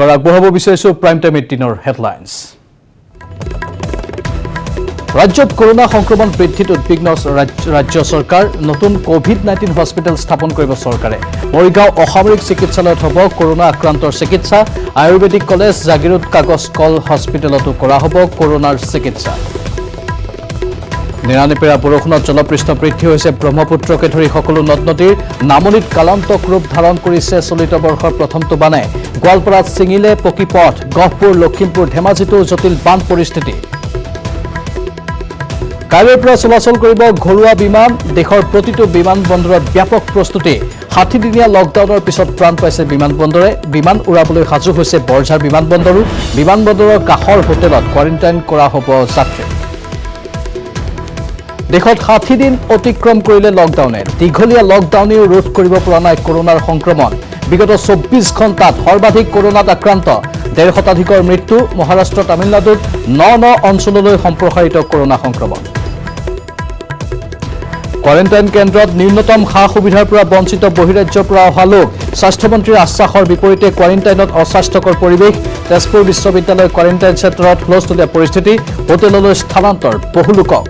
এবাৰ আগবঢ়াব বিচাৰিছো প্ৰাইম টাইম 18ৰ হেডলাইনছ। ৰাজ্যত কৰোনা সংক্ৰমণ বৃদ্ধিত উদ্বিগ্ন ৰাজ্য চৰকাৰ। নতুন কোভিড-19 হস্পিটেল স্থাপন কৰিব চৰকাৰে। মৰিগাঁও অসামৰিক চিকিৎসালয়ত হ'ব কৰোনা আক্ৰান্তৰ চিকিৎসা। আয়ুৰ্বেদিক কলেজ জাগিৰোড কাগজ কল হস্পিটেলতো কৰা হ'ব কৰোনাৰ চিকিৎসা। নিৰানেপেৰা বৰষুণত জলপৃষ্ঠ বৃদ্ধি হৈছে ব্ৰহ্মপুত্ৰকে ধৰি সকলো নদ নদীৰ। নামনিত কালান্তক ৰূপ ধাৰণ কৰিছে চলিত বৰ্ষৰ প্ৰথমটো বানে। গোৱালপাৰাত ছিঙিলে পকী পথ। গহপুৰ লখিমপুৰ ধেমাজিতো জটিল বান পৰিস্থিতি। কাইলৈৰ পৰা চলাচল কৰিব ঘৰুৱা বিমান। দেশৰ প্ৰতিটো বিমান বন্দৰত ব্যাপক প্ৰস্তুতি। 60দিনীয়া লকডাউনৰ পিছত প্ৰাণ পাইছে বিমান বন্দৰে। বিমান উৰাবলৈ সাজু হৈছে বৰঝাৰ বিমান বন্দৰো। বিমান বন্দৰৰ কাষৰ হোটেলত কোৱাৰেণ্টাইন কৰা হ'ব যাত্ৰী। দেশত 60 দিন অতিক্ৰম কৰিলে লকডাউনে। দীঘলীয়া লকডাউনেও ৰোধ কৰিব পৰা নাই কৰোনাৰ সংক্ৰমণ। বিগত 24 ঘণ্টাত সৰ্বাধিক কৰোনাত আক্ৰান্ত। 1.5 শতাধিকৰ মৃত্যু। মহাৰাষ্ট্ৰ তামিলনাডুত 9 অঞ্চললৈ সম্প্ৰসাৰিত কৰোনা সংক্ৰমণ। কোৱাৰেণ্টাইন কেন্দ্ৰত ন্যূনতম সা সুবিধাৰ পৰা বঞ্চিত বহিৰাজ্যৰ পৰা অহা লোক। স্বাস্থ্যমন্ত্ৰীৰ আশ্বাসৰ বিপৰীতে কোৱাৰেণ্টাইনত অস্বাস্থ্যকৰ পৰিৱেশ। তেজপুৰ বিশ্ববিদ্যালয় কোৱাৰেণ্টাইন চেণ্টাৰত হুলস্থুলীয়া পৰিস্থিতি। হোটেললৈ স্থানান্তৰ বহু লোকক।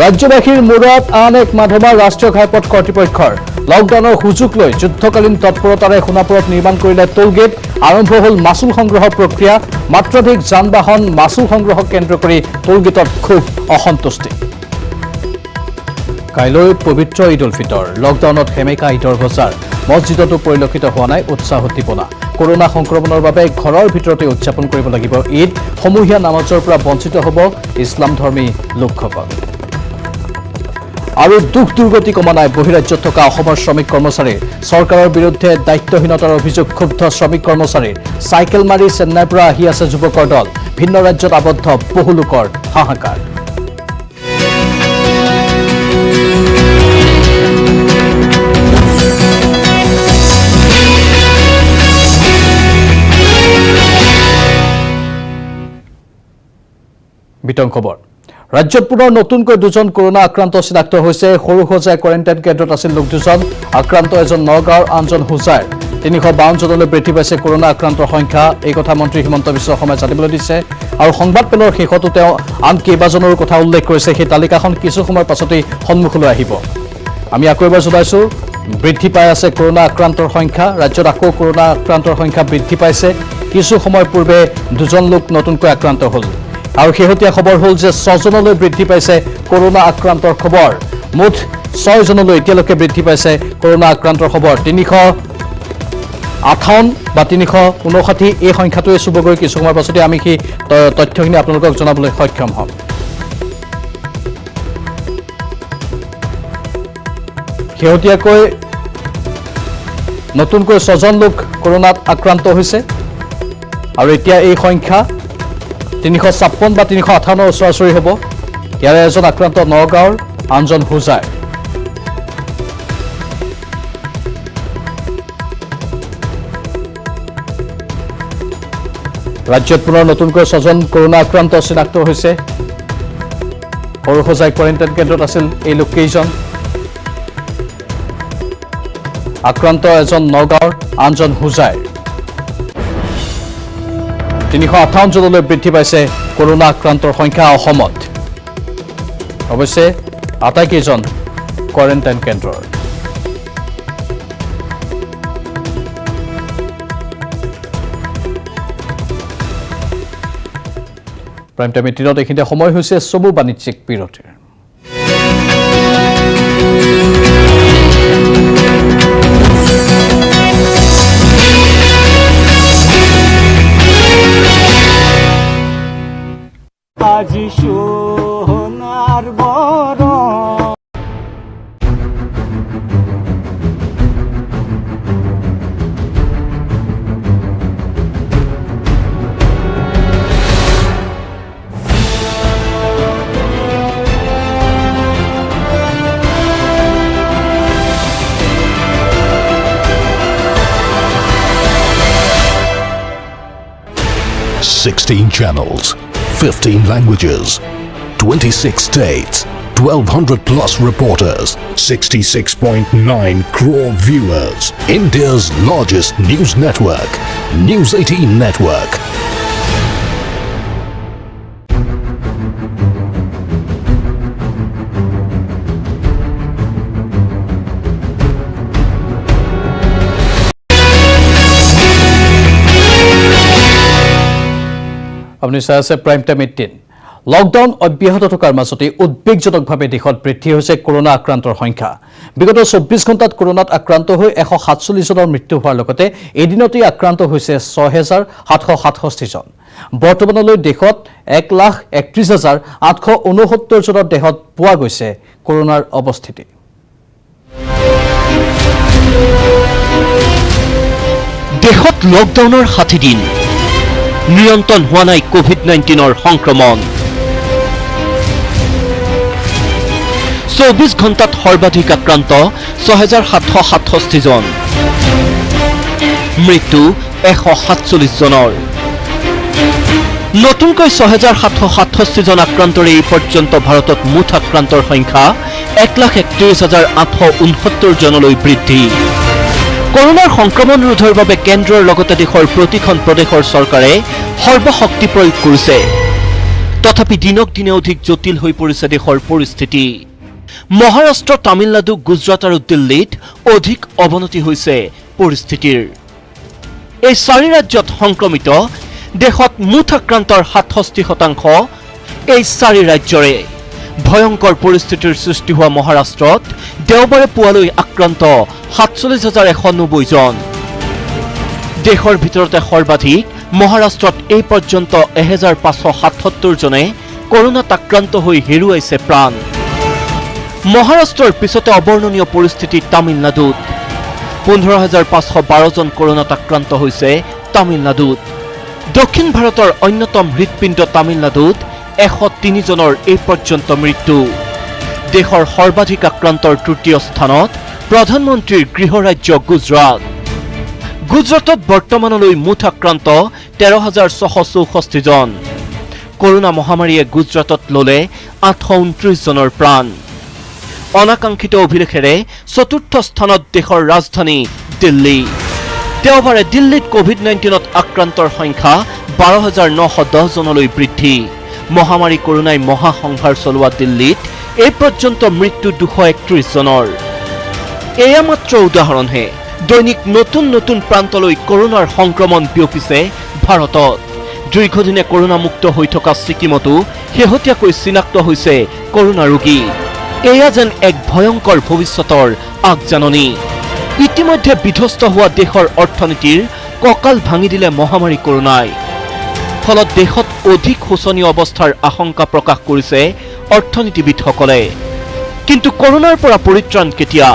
ৰাজ্যবাসীৰ মূৰত আন এক মাধমা ৰাষ্ট্ৰীয় ঘাইপথ কৰ্তৃপক্ষৰ। লকডাউনৰ সুযোগ লৈ যুদ্ধকালীন তৎপৰতাৰে সোণাপুৰত নিৰ্মাণ কৰিলে টোলগেট। আৰম্ভ হ'ল মাচুল সংগ্ৰহৰ প্ৰক্ৰিয়া। মাত্ৰাধিক যান বাহন মাচুল সংগ্ৰহক কেন্দ্ৰ কৰি টোলগেটত খুব অসন্তুষ্টি। কাইলৈ পবিত্ৰ ঈদ উল ফিতৰ। লকডাউনত সেমেকা ঈদৰ বজাৰ। মছজিদতো পৰিলক্ষিত হোৱা নাই উৎসাহ উদ্দীপনা। কৰোনা সংক্ৰমণৰ বাবে ঘৰৰ ভিতৰতে উদযাপন কৰিব লাগিব ঈদ। সমূহীয়া নামাজৰ পৰা বঞ্চিত হ'ব ইছলাম ধৰ্মী লোকসকল। আৰু দুখ দুৰ্গতি কমা নাই বহিৰাজ্যত থকা অসমৰ শ্ৰমিক কৰ্মচাৰীৰ। চৰকাৰৰ বিৰুদ্ধে দায়িত্বহীনতাৰ অভিযোগ ক্ষুব্ধ শ্ৰমিক কৰ্মচাৰীৰ। চাইকেল মাৰি চেন্নাইৰ পৰা আহি আছে যুৱকৰ দল। ভিন্ন ৰাজ্যত আবদ্ধ বহু লোকৰ হাহাকাৰ। বিতং খবৰ। ৰাজ্যত পুনৰ নতুনকৈ 2জন কৰোনা আক্ৰান্ত চিনাক্ত হৈছে। সৰু-সজাই কোৱাৰেণ্টাইন কেন্দ্ৰত আছিল লোক 2জন। আক্ৰান্ত এজন নগাঁৱৰ, আনজন হোজাইৰ। 352 জনলৈ বৃদ্ধি পাইছে কৰোনা আক্ৰান্তৰ সংখ্যা। এই কথা মন্ত্ৰী হিমন্ত বিশ্ব শৰ্মাই জানিবলৈ দিছে। আৰু সংবাদ মেলৰ শেষতো তেওঁ আন কেইবাজনৰ কথা উল্লেখ কৰিছে। সেই তালিকাখন কিছু সময়ৰ পাছতেই সন্মুখলৈ আহিব। আমি আকৌ এবাৰ জনাইছোঁ, বৃদ্ধি পাই আছে কৰোনা আক্ৰান্তৰ সংখ্যা। ৰাজ্যত আকৌ কৰোনা আক্ৰান্তৰ সংখ্যা বৃদ্ধি পাইছে। কিছু সময় পূৰ্বে 2জন লোক নতুনকৈ আক্ৰান্ত হ'ল। আৰু শেহতীয়া খবৰ হ'ল যে 6 জনলৈ বৃদ্ধি পাইছে কৰোনা আক্ৰান্তৰ খবৰ। মুঠ 6 জনলৈ এতিয়ালৈকে বৃদ্ধি পাইছে কৰোনা আক্ৰান্তৰ খবৰ। 358 বা 359 এই সংখ্যাটোৱে চুবগৈ। কিছু সময়ৰ পাছতে আমি সেই তথ্যখিনি আপোনালোকক জনাবলৈ সক্ষম হ'ম। শেহতীয়াকৈ নতুনকৈ 6 জন লোক কৰোনাত আক্ৰান্ত হৈছে। আৰু এতিয়া এই সংখ্যা 356 বা 358 ওচৰা-ওচৰি হ'ব। ইয়াৰে এজন আক্ৰান্ত নগাঁৱৰ, আনজন হোজাইৰ। ৰাজ্যত পুনৰ নতুনকৈ 6 জন কৰোনা আক্ৰান্ত চিনাক্ত হৈছে। সৰু-সজাই কোৱাৰেণ্টাইন কেন্দ্ৰত আছিল এই লোককেইজন। আক্ৰান্ত এজন নগাঁৱৰ, আনজন হোজাইৰ। 358 জনলৈ বৃদ্ধি পাইছে কৰোনা আক্ৰান্তৰ সংখ্যা অসমত। অৱশ্যে আটাইকেইজন কোৱাৰেণ্টাইন কেন্দ্ৰৰ। প্ৰাইম টাইম 18ত এইখিনিতে সময় হৈছে চমু বাণিজ্যিক বিৰতিৰ। আজি সোনার বড় 16 channels, 15 languages, 26 states, 1200 plus reporters, 66.9 crore viewers. India's largest news network, News 18 Network. আপুনি চাই আছে প্ৰাইম টাইম 18 লকডাউন অব্যাহত থকাৰ মাজতে উদ্বেগজনকভাৱে দেশত বৃদ্ধি হৈছে কৰোনা আক্ৰান্তৰ সংখ্যা বিগত 24 ঘণ্টাত কৰোনাত আক্ৰান্ত হৈ 147 জনৰ মৃত্যু হোৱাৰ লগতে এদিনতে আক্ৰান্ত হৈছে 6767 জন বৰ্তমানলৈ দেশত 1,31,869 জনৰ দেহত পোৱা গৈছে কৰোনাৰ অৱস্থিতি দেশত লকডাউনৰ 60 দিন নিয়ন্ত্ৰণ হোৱা নাই কোভিড-19ৰ সংক্ৰমণ 24 ঘণ্টাত সৰ্বাধিক আক্ৰান্ত 6767 জন মৃত্যু 147 জনৰ নতুনকৈ 6767 জন আক্ৰান্তৰে এই পৰ্যন্ত ভাৰতত মুঠ আক্ৰান্তৰ সংখ্যা 1,31,869 জনলৈ বৃদ্ধি কৰোনাৰ সংক্ৰমণ ৰোধৰ বাবে কেন্দ্ৰৰ লগতে দেশৰ প্ৰতিখন প্ৰদেশৰ চৰকাৰে সৰ্বশক্তি প্ৰয়োগ কৰিছে তথাপি দিনক দিনে অধিক জটিল হৈ পৰিছে দেশৰ পৰিস্থিতি মহাৰাষ্ট্ৰ তামিলনাডু গুজৰাট আৰু দিল্লীত অধিক অৱনতি হৈছে পৰিস্থিতিৰ এই চাৰি ৰাজ্যত সংক্ৰমিত দেশত মুঠ আক্ৰান্তৰ 67% এই চাৰি ৰাজ্যৰে ভয়ংকৰ পৰিস্থিতিৰ সৃষ্টি হোৱা মহাৰাষ্ট্ৰত দেওবাৰে পুৱালৈ আক্ৰান্ত 47,190 জন দেশৰ ভিতৰতে সৰ্বাধিক মহাৰাষ্ট্ৰত এই পৰ্যন্ত 1,577 জনে কৰোনাত আক্ৰান্ত হৈ হেৰুৱাইছে প্ৰাণ মহাৰাষ্ট্ৰৰ পিছতে অবৰ্ণনীয় পৰিস্থিতি তামিলনাডুত 15,512 জন কৰোনাত আক্ৰান্ত হৈছে তামিলনাডুত দক্ষিণ ভাৰতৰ অন্যতম হৃদপিণ্ড তামিলনাডুত 103 জনৰ এই পৰ্যন্ত মৃত্যু দেশৰ সৰ্বাধিক আক্ৰান্তৰ তৃতীয় স্থানত প্ৰধানমন্ত্ৰীৰ গৃহ ৰাজ্য গুজৰাটত বৰ্তমানলৈ মুঠ আক্ৰান্ত 13,664 জন কৰোনা মহামাৰীয়ে গুজৰাটত ললে 829 জনৰ প্ৰাণ অনাকাংক্ষিত অভিলেখেৰে চতুৰ্থ স্থানত দেশৰ ৰাজধানী দিল্লী দেওবাৰে দিল্লীত কোভিড-19ত আক্ৰান্তৰ সংখ্যা 12,910 জনলৈ বৃদ্ধি মহামাৰী কৰোনাই মহাসংহাৰ চলোৱা দিল্লীত এই পৰ্যন্ত মৃত্যু 231 জনৰ এয়া মাত্ৰ উদাহৰণহে দৈনিক নতুন নতুন প্ৰান্তলৈ কৰোনাৰ সংক্ৰমণ বিয়পিছে ভাৰতত দীৰ্ঘদিনে কৰোনামুক্ত হৈ থকা ছিকিমতো শেহতীয়াকৈ চিনাক্ত হৈছে কৰোনা ৰোগী এয়া যেন এক ভয়ংকৰ ভৱিষ্যতৰ আগজাননী ইতিমধ্যে বিধ্বস্ত হোৱা দেশৰ অৰ্থনীতিৰ কঁকাল ভাঙি দিলে মহামাৰী কৰোনাই ফলত দেশত অধিক শোচনীয় অৱস্থাৰ আশংকা প্ৰকাশ কৰিছে অৰ্থনীতিবিদসকলে কিন্তু কৰোনাৰ পৰা পৰিত্ৰাণ কেতিয়া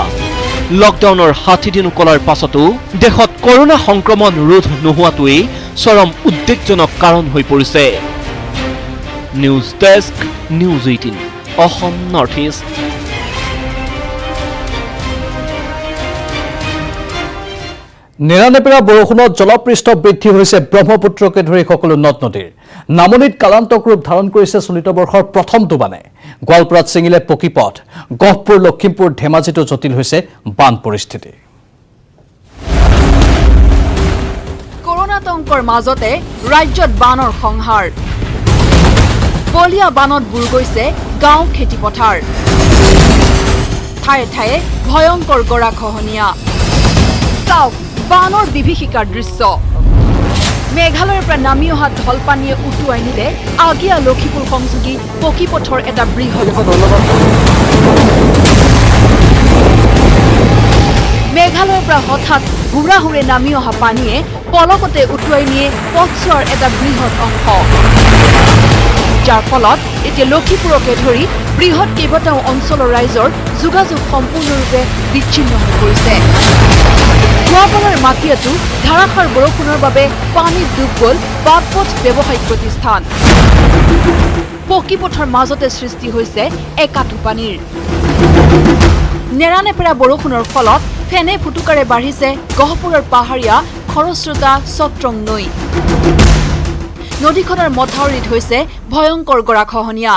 লকডাউনৰ 60 দিন উকলাৰ পাছতো দেশত কৰোনা সংক্ৰমণ ৰোধ নোহোৱাটোৱেই চৰম উদ্বেগজনক কাৰণ হৈ পৰিছে news desk news 18 Assam north east নেৰানেপেৰা বৰষুণত জলপৃষ্ঠ বৃদ্ধি হৈছে ব্ৰহ্মপুত্ৰকে ধৰি সকলো নদ নদীৰ নামনিত কালান্তক ৰূপ ধাৰণ কৰিছে চলিত বৰ্ষৰ প্ৰথমটো বানে গোৱালপাৰাত ছিঙিলে পকীপথ গহপুৰ লখিমপুৰ ধেমাজিতো জটিল হৈছে বান পৰিস্থিতি কৰোনাতংকৰ মাজতে ৰাজ্যত বানৰ সংহাৰ বলিয়া বানত বুৰ গৈছে গাঁও খেতিপথাৰ ঠায়ে ঠায়ে ভয়ংকৰ গৰাখহনীয়া চাওক বানৰ বিভীষিকাৰ দৃশ্য মেঘালয়ৰ পৰা নামি অহা ঢলপানীয়ে উটুৱাই নিলে আগিয়া লখিমপুৰ সংযোগী পকীপথৰ এটা বৃহৎ মেঘালয়ৰ পৰা হঠাৎ হুৰাহুৰে নামি অহা পানীয়ে পলকতে উটুৱাই নিয়ে পথছোৱাৰ এটা বৃহৎ অংশ যাৰ ফলত এতিয়া লখিমপুৰকে ধৰি বৃহৎ কেইবাটাও অঞ্চলৰ ৰাইজৰ যোগাযোগ সম্পূৰ্ণৰূপে বিচ্ছিন্ন হৈ পৰিছে গোৱালপাৰাৰ মাটিয়াতো ধাৰাসাৰ বৰষুণৰ বাবে পানীত ডুব গ'ল বাটপথ ব্যৱসায়িক প্ৰতিষ্ঠান পকীপথৰ মাজতে সৃষ্টি হৈছে একাঠু পানীৰ নেৰানেপেৰা বৰষুণৰ ফলত ফেনে ফুটুকাৰে বাঢ়িছে গহপুৰৰ পাহাৰীয়া খৰস্ৰোতা চট্ৰং নৈ নদীখনৰ মথাউৰিত হৈছে ভয়ংকৰ গৰাখহনীয়া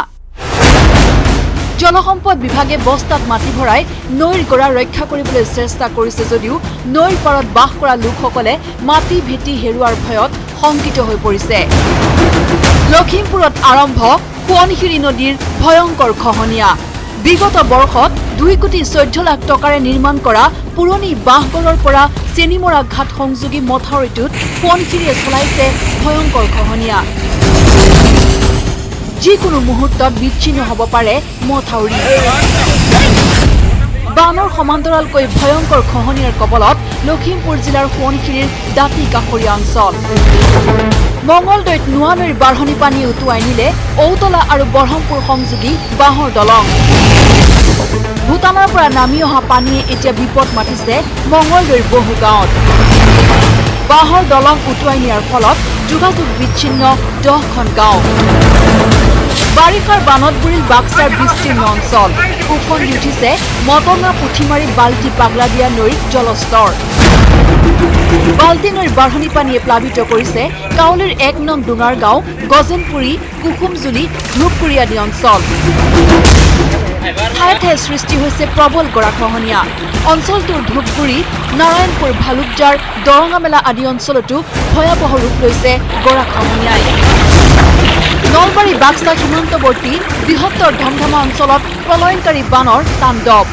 জলসম্পদ বিভাগে বস্তাত মাটি ভৰাই নৈৰ গৰা ৰক্ষা কৰিবলৈ চেষ্টা কৰিছে যদিও নৈৰ পাৰত বাস কৰা লোকসকলে মাটি ভেটি হেৰুৱাৰ ভয়ত শংকিত হৈ পৰিছে। লখিমপুৰত আৰম্ভ সোৱণশিৰি নদীৰ ভয়ংকৰ খহনীয়া। বিগত বৰ্ষত 2,14 লাখ টকাৰে নিৰ্মাণ কৰা পুৰণি বাঁহগড়ৰ পৰা চেনিমৰা ঘাট সংযোগী মথাউৰিটোত সোৱণশিৰিয়ে চলাইছে ভয়ংকৰ খহনীয়া। যিকোনো মুহূৰ্তত বিচ্ছিন্ন হ'ব পাৰে মথাউৰি। বানৰ সমান্তৰালকৈ ভয়ংকৰ খহনীয়াৰ কবলত লখিমপুৰ জিলাৰ সোৱণশিৰিৰ দাঁতি কাষৰীয়া অঞ্চল। মঙলদৈত নোৱা নৈৰ বাঢ়নি পানী উটুৱাই নিলে ঔতলা আৰু বৰহমপুৰ সংযোগী বাঁহৰ দলং। ভূটানৰ পৰা নামি অহা পানীয়ে এতিয়া বিপদ মাতিছে মঙলদৈৰ বহু গাঁৱত। বাঁহৰ দলং উটুৱাই নিয়াৰ ফলত যোগাযোগ বিচ্ছিন্ন 10খন গাঁও। বাৰিষাৰ বানত বুৰিল বাক্সাৰ বিস্তীৰ্ণ অঞ্চল। উফন্দি উঠিছে মটঙা পুঠিমাৰী বাল্টি পাগলাদিয়া নৈৰ জলস্তৰ। বাল্টি নৈৰ বাঢ়নি পানীয়ে প্লাবিত কৰিছে কাউলীৰ 1 নং ডোঙাৰ গাঁও, গজেনপুৰী, কুকুমজুলি, ধূপগুৰি আদি অঞ্চল। ঠায়ে ঠায়ে সৃষ্টি হৈছে প্ৰবল গৰাখহনীয়া। অঞ্চলটোৰ ধূপগুৰি, নাৰায়ণপুৰ, ভালুকজাৰ, দৰঙামেলা আদি অঞ্চলতো ভয়াৱহ ৰূপ লৈছে গৰাখহনীয়াই। নলবাৰী বাক্সা সীমান্তৱৰ্তী বৃহত্তৰ ধমধমা অঞ্চলত প্ৰলয়ংকাৰী বানৰ তাণ্ডৱ।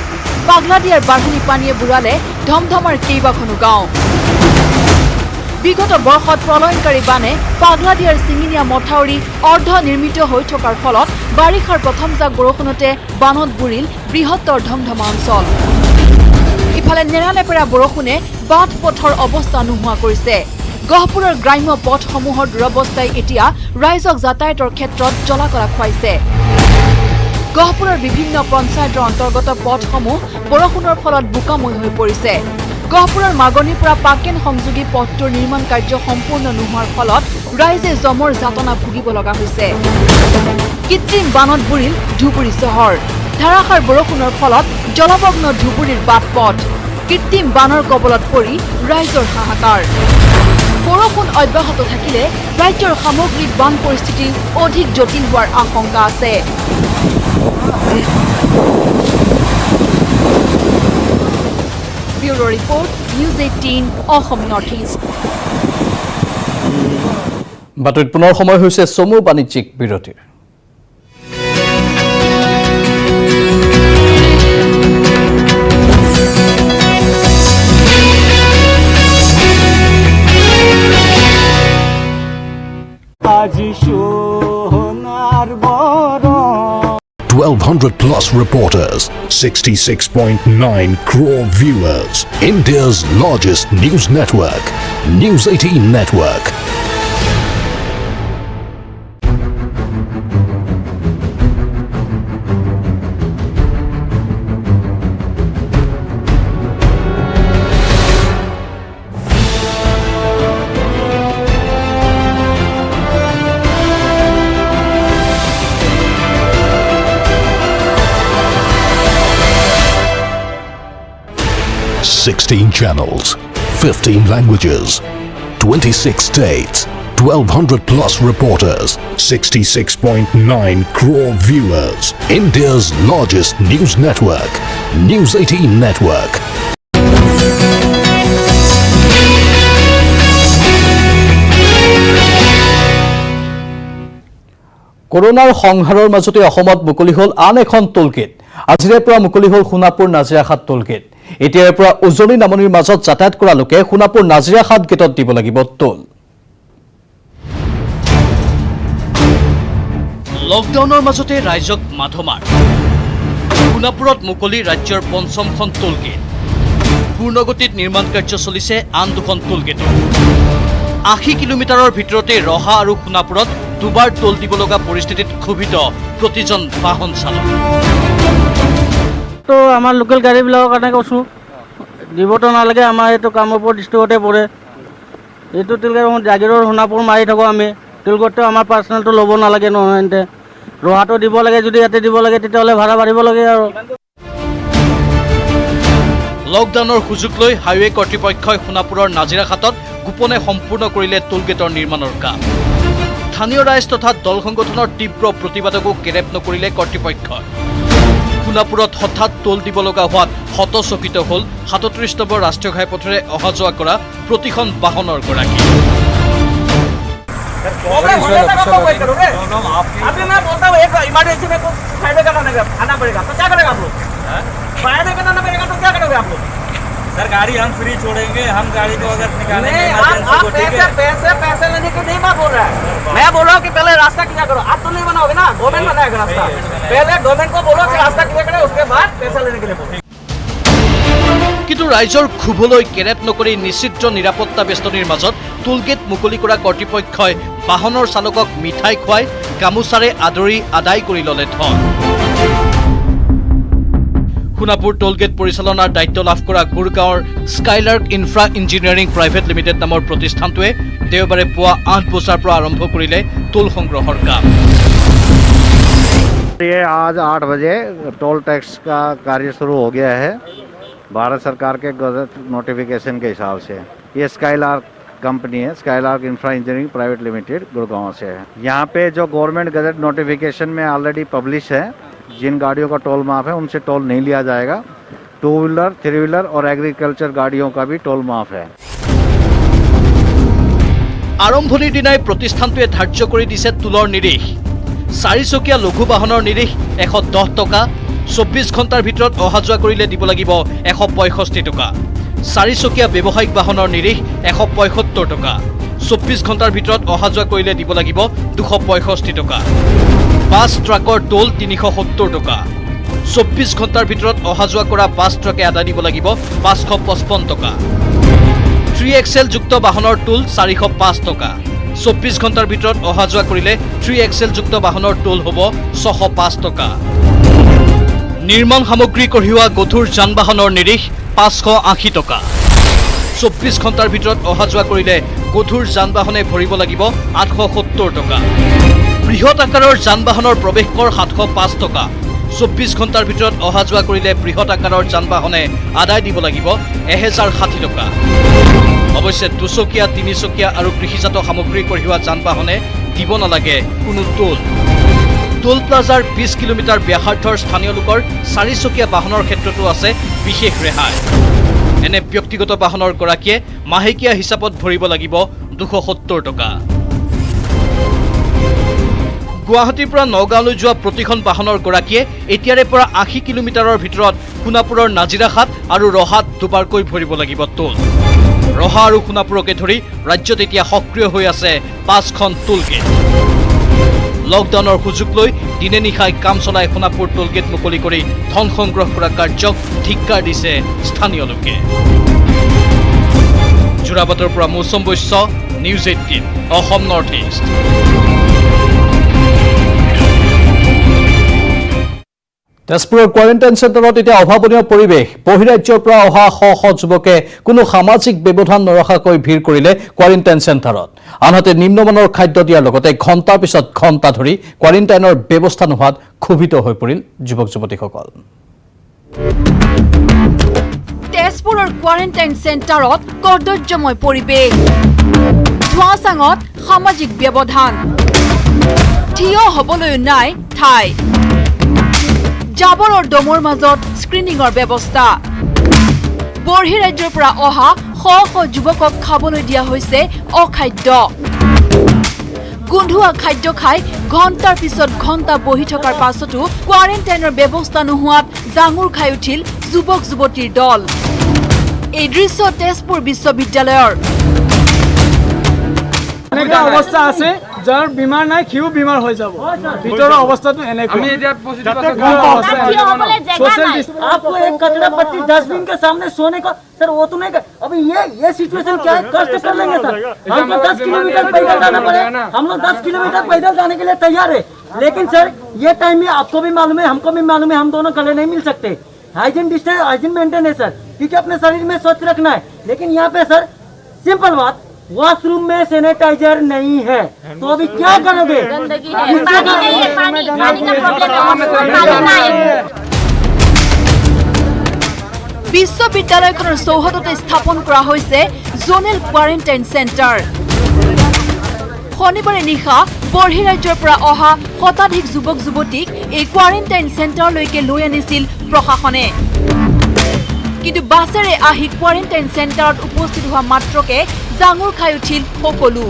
পাগলাদিয়াৰ বাঢ়নি পানীয়ে বুৰালে ধমধমাৰ কেইবাখনো গাঁও। বিগত বৰ্ষত প্ৰলয়ংকাৰী বানে পাগলাদিয়াৰ চিঙিনীয়া মথাউৰি অৰ্ধ নিৰ্মিত হৈ থকাৰ ফলত বাৰিষাৰ প্ৰথম জাক বৰষুণতে বানত বুৰিল বৃহত্তৰ ধমধমা অঞ্চল। ইফালে নেৰানেপেৰা বৰষুণে বাট পথৰ অৱস্থা নোহোৱা কৰিছে। গহপুৰৰ গ্ৰাম্য পথসমূহৰ দুৰৱস্থাই এতিয়া ৰাইজক যাতায়াতৰ ক্ষেত্ৰত জলাকলা খুৱাইছে। গহপুৰৰ বিভিন্ন পঞ্চায়তৰ অন্তৰ্গত পথসমূহ বৰষুণৰ ফলত বোকাময় হৈ পৰিছে। গহপুৰৰ মাগনিৰ পৰা পাকেন সংযোগী পথটোৰ নিৰ্মাণ কাৰ্য সম্পূৰ্ণ নোহোৱাৰ ফলত ৰাইজে জমৰ যাতনা ভুগিব লগা হৈছে। কৃত্ৰিম বানত বুৰিল ধুবুৰী চহৰ। ধাৰাসাৰ বৰষুণৰ ফলত জলমগ্ন ধুবুৰীৰ বাট পথ। কৃত্ৰিম বানৰ কবলত পৰি ৰাইজৰ হাহাকাৰ। বৰষুণ অব্যাহত থাকিলে ৰাজ্যৰ সামগ্ৰিক বান পৰিস্থিতি অধিক জটিল হোৱাৰ আশংকা আছে। Bureau report, news 18 Assam north east. বাতৰিত পুনৰ সময় হৈছে চমু বাণিজ্যিক বিৰতিৰ। আজি সোনার বরণ 1200 plus reporters, 66.9 crore viewers. India's largest news network, News 18 Network. Sixteen channels, 15 languages, 26 states, 1200 plus reporters, 66.9 crore viewers. India's largest news network, News 18 Network. কৰোনাৰ সংহাৰৰ মাজতে অসমত মুকলি হ'ল আন এখন টোলগেট। আজিৰে পৰা মুকলি হ'ল সোণাপুৰ নাজিৰাখাত টোলগেট। এতিয়াৰ পৰা উজনি নামনিৰ মাজত যাতায়াত কৰা লোকে সোণাপুৰ নাজিৰাখাত গেটত দিব লাগিব টোল। লকডাউনৰ মাজতে ৰাইজক মাধমাৰ। সোণাপুৰত মুকলি ৰাজ্যৰ ৫খন টোলগেট। পূৰ্ণগতিত নিৰ্মাণ কাৰ্য চলিছে আন 2খন টোলগেট। ৮০ কিলোমিটাৰৰ ভিতৰতে ৰহা আৰু সোণাপুৰত দুবাৰ টোল দিব লগা পৰিস্থিতিত ক্ষোভিত প্ৰতিজন বাহন চালক। তো আমাৰ লোকেল গাড়ীবিলাকৰ কাৰণে কৈছোঁ দিবতো নালাগে, আমাৰ এইটো কামৰূপ ডিষ্ট্ৰিক্টতে পৰে। এইটো টোলগেট জাগিৰোড সোণাপুৰ মাৰি থাকোঁ আমি। টোলগেটটো আমাৰ পাৰ্চনেলটো ল'ব নালাগে নহয়, এতে ৰহাটো দিব লাগে। যদি ইয়াতে দিব লাগে তেতিয়াহ'লে ভাড়া বাঢ়িব লাগে আৰু। লকডাউনৰ সুযোগ লৈ হাইৱে কৰ্তৃপক্ষই সোণাপুৰৰ নাজিৰাখাতত গোপনে সম্পূৰ্ণ কৰিলে টোলগেটৰ নিৰ্মাণৰ কাম। স্থানীয় ৰাইজ তথা দল সংগঠনৰ তীব্ৰ প্ৰতিবাদকো কেৰেপ নকৰিলে কৰ্তৃপক্ষই। সোণাপুৰত হঠাৎ টোল দিব লগা হোৱাত হতচকিত হ'ল ৩৭ নম্বৰ ৰাষ্ট্ৰীয় ঘাইপথেৰে অহা যোৱা কৰা প্ৰতিখন বাহনৰ গৰাকী। अभी मैं बोलता हूँ एक इमरजेंसी में कुछ फायदे आना पड़ेगा तो क्या करेगा आप लोग? फायदे कराना पड़ेगा तो क्या करोगे आप लोग? सर गाड़ी हम फ्री छोड़ेंगे, हम गाड़ी को अगर निकालेंगे नहीं, आप पैसे लेने की नहीं बात बोल रहा है। मैं बोल रहा हूँ कि पहले रास्ता क्लियर करो। आप तो नहीं बनाओगे ना, गवर्नमेंट बनाएगा रास्ता। पहले गवर्नमेंट को बोलो कि रास्ता क्लियर करे, उसके बाद पैसा लेने के लिए बोलो। কিন্তু ৰাইজৰ ক্ষোভলৈ কেৰেপ নকৰি নিশ্চিত নিৰাপত্তা বেষ্টনীৰ মাজত টোলগেট মুকলি কৰা কৰ্তৃপক্ষই বাহনৰ চালকক মিঠাই খুৱাই গামোচাৰে আদৰি আদায় কৰি ল'লে ধন। সোণাপুৰ টোলগেট পৰিচালনাৰ দায়িত্ব লাভ কৰা গুৰগাঁৱৰ Skylark infra engineering private limited নামৰ প্ৰতিষ্ঠানটোৱে দেওবাৰে পুৱা ৮ বজাৰ পৰা আৰম্ভ কৰিলে টোল সংগ্ৰহৰ কাম। ये आज 8 बजे टोल टैक्स का कार्य शुरू हो गया है भारत सरकार के गजट नोटिफिकेशन के हिसाब से। ये स्काईलार्क कंपनी है, Skylark infra engineering private limited Gurgaon से है। यहाँ पे जो गवर्नमेंट गजट नोटिफिकेशन में ऑलरेडी पब्लिश है, जिन गाड़ियों का टोल माफ है उनसे टोल नहीं लिया जाएगा। 2 व्हीलर 3 व्हीलर और एग्रीकल्चर गाड़ियों का भी टोल माफ है। আৰম্ভণিৰ দিনাই প্ৰতিষ্ঠানটোৱে ধাৰ্য কৰি দিছে টোলৰ নিৰিখ। 4 চকীয়া লঘু বাহনৰ নিৰিখ 110 টকা, 24 ঘণ্টাৰ ভিতৰত অহা যোৱা কৰিলে দিব লাগিব 165 টকা। 4 চকীয়া ব্যৱসায়িক বাহনৰ নিৰিখ 175 টকা, 24 ঘণ্টাৰ ভিতৰত অহা যোৱা কৰিলে দিব লাগিব 265 টকা। বাছ ট্ৰাকৰ টোল 370 টকা, 24 ঘণ্টাৰ ভিতৰত অহা যোৱা কৰা বাছ ট্ৰাকে আদায় দিব লাগিব 555 টকা। 3XL যুক্ত বাহনৰ টোল 405 টকা, 24 ঘণ্টাৰ ভিতৰত অহা যোৱা কৰিলে 3XL যুক্ত বাহনৰ টোল হ'ব 605 টকা। নিৰ্মাণ সামগ্ৰী কঢ়িওৱা গধুৰ যান বাহনৰ নিৰিখ 580 টকা, 24 ঘণ্টাৰ ভিতৰত অহা যোৱা কৰিলে গধুৰ যান বাহনে ভৰিব লাগিব 870 টকা। বৃহৎ আকাৰৰ যান বাহনৰ প্ৰৱেশ কৰ 705 টকা, 24 ঘণ্টাৰ ভিতৰত অহা যোৱা কৰিলে বৃহৎ আকাৰৰ যান বাহনে আদায় দিব লাগিব 1060 টকা। অৱশ্যে 2 চকীয়া 3 চকীয়া আৰু কৃষিজাত সামগ্ৰী কঢ়িওৱা যান বাহনে দিব নালাগে কোনো টোল। টোল প্লাজাৰ 20 কিলোমিটাৰ ব্যাসাৰ্ধৰ স্থানীয় লোকৰ 4 চকীয়া বাহনৰ ক্ষেত্ৰতো আছে বিশেষ ৰেহাই। এনে ব্যক্তিগত বাহনৰ গৰাকীয়ে মাহেকীয়া হিচাপত ভৰিব লাগিব 270 টকা। গুৱাহাটীৰ পৰা নগাঁৱলৈ যোৱা প্ৰতিখন বাহনৰ গৰাকীয়ে এতিয়াৰে পৰা 80 কিলোমিটাৰৰ ভিতৰত সোণাপুৰৰ নাজিৰাহাট আৰু ৰহাত দুবাৰকৈ ভৰিব লাগিব টোল। ৰহা আৰু সোণাপুৰকে ধৰি ৰাজ্যত এতিয়া সক্ৰিয় হৈ আছে 5খন টোলগেট। লকডাউনৰ সুযোগ লৈ দিনে নিশাই কাম চলাই সোণাপুৰ টোলগেট মুকলি কৰি ধন সংগ্ৰহ কৰা কাৰ্যক ধিক্কাৰ দিছে স্থানীয় লোকে। যোৰাবাটৰ পৰা Mousam Baishya, news 18 Assam north east. তেজপুৰৰ কোৱাৰেণ্টাইন চেণ্টাৰত এতিয়া অভাৱনীয় পৰিৱেশ। বহিৰাজ্যৰ পৰা অহা শ যুৱকে কোনো সামাজিক ব্যৱধান নৰখাকৈ ভিৰ কৰিলে কোৱাৰেণ্টাইন চেণ্টাৰত। আনহাতে নিম্নমানৰ খাদ্য দিয়াৰ লগতে ঘণ্টাৰ পিছত ঘণ্টা ধৰি কোৱাৰেণ্টাইনৰ ব্যৱস্থা নোহোৱাত ক্ষোভিত হৈ পৰিল যুৱক যুৱতীসকল। তেজপুৰৰ কোৱাৰেণ্টাইন চেণ্টাৰত কৰ্দৰ্যময় পৰিৱেশ, ধোঁৱাচাঙত সামাজিক ব্যৱধান, থিয় হ'বলৈ নাই ঠাই, জাবৰৰ দমৰ মাজত স্ক্ৰিনিঙৰ ব্যৱস্থা। বহিৰাজ্যৰ পৰা অহা শ যুৱকক খাবলৈ দিয়া হৈছে অখাদ্য। গোন্ধোৱা খাদ্য খাই ঘণ্টাৰ পিছত ঘণ্টা বহি থকাৰ পাছতো কোৱাৰেণ্টাইনৰ ব্যৱস্থা নোহোৱাত জাঙুৰ খাই উঠিল যুৱক যুৱতীৰ দল। এই দৃশ্য তেজপুৰ বিশ্ববিদ্যালয়ৰ। এনেকুৱা অৱস্থা আছে যাৰ বেমাৰ নাই সিও বেমাৰ হৈ যাব। ভিতৰৰ অৱস্থাটো এনেকুৱা। आपको एक कचरा पट्टी डस्टबिन के सामने सोने का सर वो तो नहीं कर। अभी ये सिचुएशन क्या है, कष्ट कर लेंगे सर। हमको 10 किलोमीटर पैदल जाना पड़े, हम लोग 10 किलोमीटर पैदल जाने के लिए तैयार है। लेकिन सर ये टाइम में आपको भी मालूम है हमको भी मालूम है, हम दोनों खड़े नहीं मिल सकते। हाइजीन डिस्टेंस हाइजीन मेंटेन है सर, क्योंकि अपने शरीर में स्वच्छ रखना है। लेकिन यहाँ पे सर सिंपल बात, वॉशरूम में सैनिटाइजर नहीं है तो अभी क्या करोगे? বিশ্ববিদ্যালয়খনৰ চৌহদতে স্থাপন কৰা হৈছে জোনেল কোৱাৰেণ্টাইন চেণ্টাৰ। শনিবাৰে নিশা বৰ্হিৰাজ্যৰ পৰা অহা শতাধিক যুৱক যুৱতীক এই কোৱাৰেণ্টাইন চেণ্টাৰলৈকে লৈ আনিছিল প্ৰশাসনে। কিন্তু বাছেৰে আহি কোৱাৰেণ্টাইন চেণ্টাৰত উপস্থিত হোৱা মাত্ৰকে জাঙুৰ খাই উঠিল সকলো।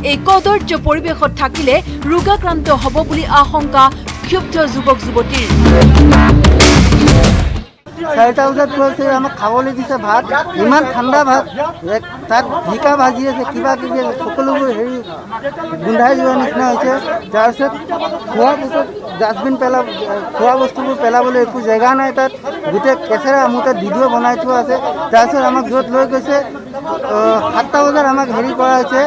এই কদৰ্য পৰিৱেশত থাকিলে ৰোগাক্ৰান্ত হ'ব বুলি আশংকা ক্ষুব্ধ যুৱক যুৱতীৰ। 4টা বজাত কৈছে আমাক খাবলৈ দিছে ভাত, ইমান ঠাণ্ডা ভাত, তাত জিকা ভাজি আছে, কিবা কিবি সকলোবোৰ হেৰি গোন্ধাই যোৱাৰ নিচিনা হৈছে। তাৰপিছত খোৱাৰ পিছত ডাষ্টবিন খোৱা বস্তুবোৰ পেলাবলৈ একো জেগা নাই, তাত গোটেই কেঁচেৰা মোৰ তাত ভিডিঅ' বনাই থোৱা আছে। তাৰপিছত আমাক য'ত লৈ গৈছে 7টা বজাত আমাক হেৰি কৰা হৈছে,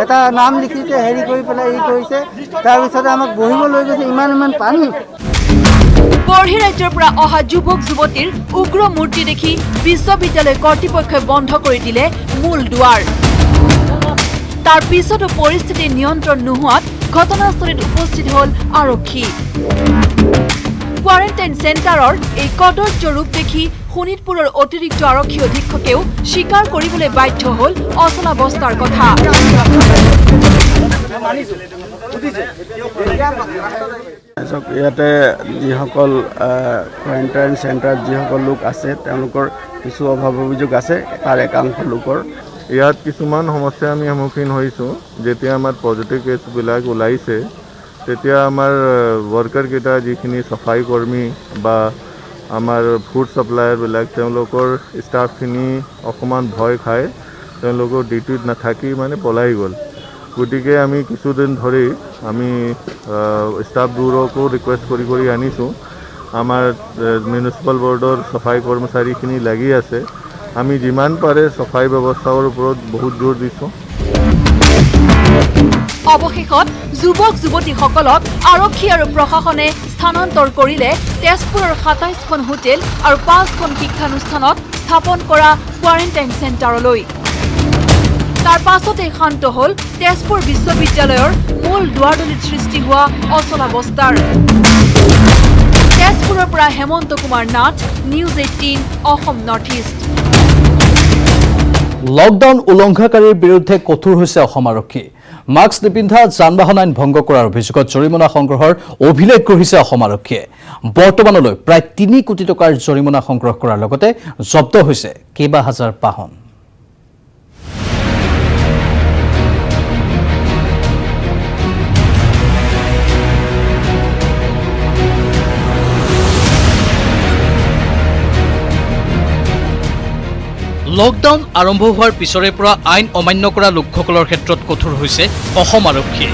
এটা নাম লিখিছে, হেৰি কৰি পেলাই কৰিছে। তাৰপিছতে আমাক বহিব লৈ গৈছে, ইমান পানী। বৰ্হিৰাজ্যৰ পৰা অহা যুৱক যুৱতীৰ উগ্ৰ মূৰ্তি দেখি বিশ্ববিদ্যালয় কৰ্তৃপক্ষই বন্ধ কৰি দিলে মূল দুৱাৰ। তাৰ পিছতো পৰিস্থিতি নিয়ন্ত্ৰণ নোহোৱাত ঘটনাস্থলীত উপস্থিত হ'ল আৰক্ষী। কোৱাৰেণ্টাইন চেণ্টাৰৰ এই কদৰ্য ৰূপ দেখি শোণিতপুৰৰ অতিৰিক্ত আৰক্ষী অধীক্ষকেও স্বীকাৰ কৰিবলৈ বাধ্য হ'ল অচলাৱস্থাৰ কথা। ইয়াতে যিসকল কোৱাৰেণ্টাইন চেণ্টাৰত যিসকল লোক আছে তেওঁলোকৰ কিছু অভাৱ অভিযোগ আছে, তাৰ একাংশ লোকৰ। ইয়াত কিছুমান সমস্যা আমি সন্মুখীন হৈছোঁ। যেতিয়া আমাৰ পজিটিভ কেছবিলাক ওলাইছে তেতিয়া আমাৰ ৱৰ্কাৰকেইটা যিখিনি চাফাই কৰ্মী বা আমাৰ ফুড ছাপ্লায়াৰবিলাক তেওঁলোকৰ ষ্টাফখিনি অকণমান ভয় খাই তেওঁলোকৰ ডিউটিত নাথাকি পলাই গ'ল। গতিকে আমি কিছুদিন ধৰি আমি ষ্টাফবোৰকো ৰিকুৱেষ্ট কৰি আনিছোঁ। আমাৰ মিউনিচিপাল বৰ্ডৰ চাফাই কৰ্মচাৰীখিনি লাগি আছে, আমি যিমান পাৰে চাফাই ব্যৱস্থাৰ ওপৰত বহুত জোৰ দিছোঁ। অৱশেষত যুৱক যুৱতীসকলক আৰক্ষী আৰু প্ৰশাসনে স্থানান্তৰ কৰিলে তেজপুৰৰ 27খন হোটেল আৰু 5খন শিক্ষানুষ্ঠানত স্থাপন কৰা কোৱাৰেণ্টাইন চেণ্টাৰলৈ। তাৰ পাছতে শান্ত হ'ল তেজপুৰ বিশ্ববিদ্যালয়ৰ মূল দুৱাৰদলিত সৃষ্টি হোৱা অচলাৱস্থাৰ। তেজপুৰৰ পৰা Hemanta Kumar Nath, news 18 Assam north east. Lockdown উলংঘাকাৰীৰ বিৰুদ্ধে কঠোৰ হৈছে অসম আৰক্ষী। মাস্ক নিপিন্ধা যান বাহন আইন ভংগ কৰাৰ অভিযোগত জৰিমনা সংগ্ৰহৰ অভিলেখ গঢ়িছে অসম আৰক্ষীয়ে। বৰ্তমানলৈ প্ৰায় 3 কোটি টকাৰ জৰিমনা সংগ্ৰহ কৰাৰ লগতে জব্দ হৈছে কেইবা হাজাৰ বাহন। লকডাউন আৰম্ভ হোৱাৰ পিছৰে পৰা আইন অমান্য কৰা লোকসকলৰ ক্ষেত্ৰত কঠোৰ হৈছে অসম আৰক্ষী।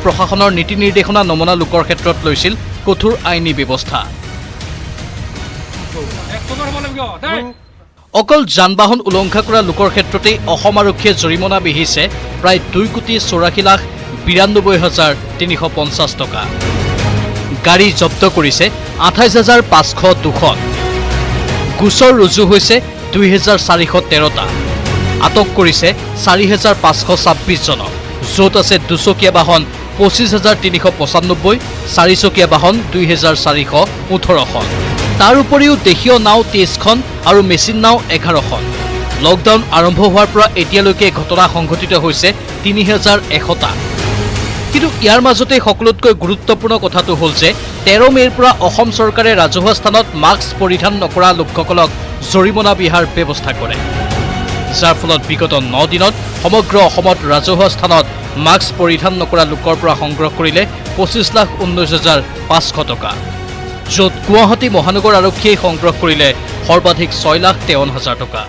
প্ৰশাসনৰ নীতি নিৰ্দেশনা নমনা লোকৰ ক্ষেত্ৰত লৈছিল কঠোৰ আইনী ব্যৱস্থা। অকল যান বাহন উলংঘা কৰা লোকৰ ক্ষেত্ৰতেই অসম আৰক্ষীয়ে জৰিমনা বিহিছে প্ৰায় 2,84,92,350 টকা। গাড়ী জব্দ কৰিছে 28,502খন। গোচৰ ৰুজু হৈছে 2,413টা। আটক কৰিছে 4,526 জনক, য'ত আছে দুচকীয়া বাহন 25,395, 4চকীয়া বাহন 2,418খন। তাৰ উপৰিও দেশীয় নাও 23খন আৰু মেচিন নাও 11খন। লকডাউন আৰম্ভ হোৱাৰ পৰা এতিয়ালৈকে ঘটনা সংঘটিত হৈছে 3,100টা। কিন্তু ইয়াৰ মাজতে সকলোতকৈ গুৰুত্বপূৰ্ণ কথাটো হ'ল যে 13 মে'ৰ পৰা অসম চৰকাৰে ৰাজহুৱা স্থানত মাস্ক পৰিধান নকৰা লোকসকলক জৰিমনা বিহাৰ ব্যৱস্থা কৰে, যাৰ ফলত বিগত 9 দিনত সমগ্ৰ অসমত ৰাজহুৱা স্থানত মাস্ক পৰিধান নকৰা লোকৰ পৰা সংগ্ৰহ কৰিলে 25,19,500 টকা, য'ত গুৱাহাটী মহানগৰ আৰক্ষীয়ে সংগ্ৰহ কৰিলে সৰ্বাধিক 6,53,000 টকা।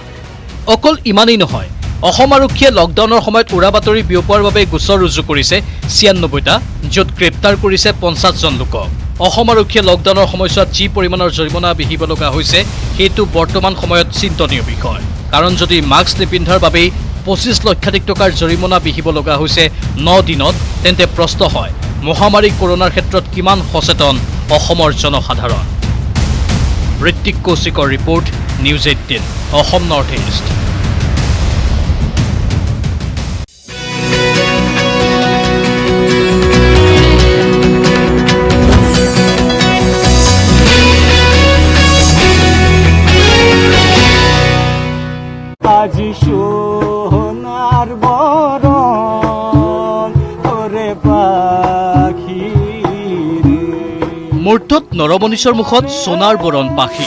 অকল ইমানেই নহয়, অসম আৰক্ষীয়ে লকডাউনৰ সময়ত উৰা বাতৰি বিয়পোৱাৰ বাবে গোচৰ ৰুজু কৰিছে 96টা, য'ত গ্ৰেপ্তাৰ কৰিছে 50 জন লোকক। অসম আৰক্ষীয়ে লকডাউনৰ সময়ছোৱাত যি পৰিমাণৰ জৰিমনা বিহিব লগা হৈছে সেইটো বৰ্তমান সময়ত চিন্তনীয় বিষয়। কাৰণ যদি মাস্ক নিপিন্ধাৰ বাবেই 25 লক্ষাধিক টকাৰ জৰিমনা বিহিব লগা হৈছে 9 দিনত, তেন্তে প্ৰশ্ন হয় মহামাৰী কৰোনাৰ ক্ষেত্ৰত কিমান সচেতন অসমৰ জনসাধাৰণ। ঋত্বিক কৌশিকৰ report, news 18 Assam north east. সোনাৰ বৰণ ওৰে পাখি মুহূৰ্তত নৰমনীষৰ মুখত সোণাৰ বৰণ পাখি